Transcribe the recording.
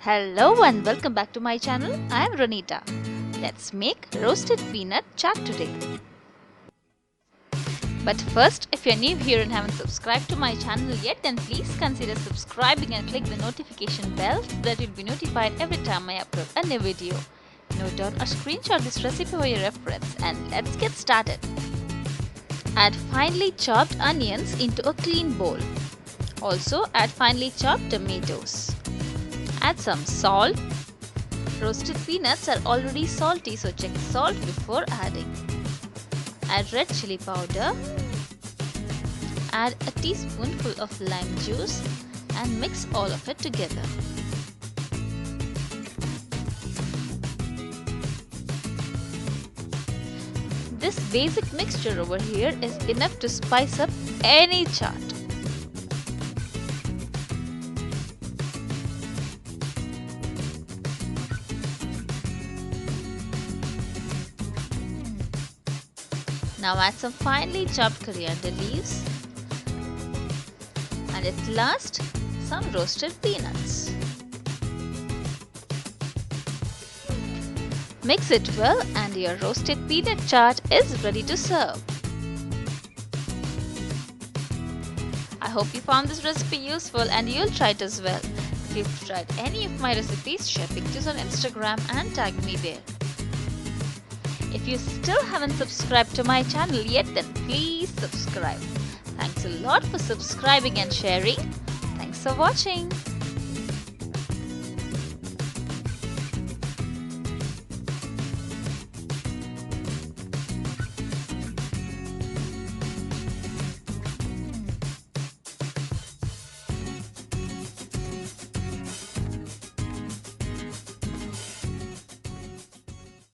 Hello and welcome back to my channel. I am Ronita. Let's make roasted peanut chaat today. But first, if you're new here and haven't subscribed to my channel yet, then please consider subscribing and click the notification bell so that you'll be notified every time I upload a new video. Note down or screenshot this recipe for your reference and let's get started. Add finely chopped onions into a clean bowl. Also add finely chopped tomatoes. Add some salt. Roasted peanuts are already salty, so check salt before adding. Add red chili powder. Add a teaspoonful of lime juice and mix all of it together. This basic mixture over here is enough to spice up any chaat. Now add some finely chopped coriander leaves and at last some roasted peanuts. Mix it well and your roasted peanut chaat is ready to serve. I hope you found this recipe useful and you'll try it as well. If you've tried any of my recipes, share pictures on Instagram and tag me there. If you still haven't subscribed to my channel yet, then please subscribe. Thanks a lot for subscribing and sharing. Thanks for watching.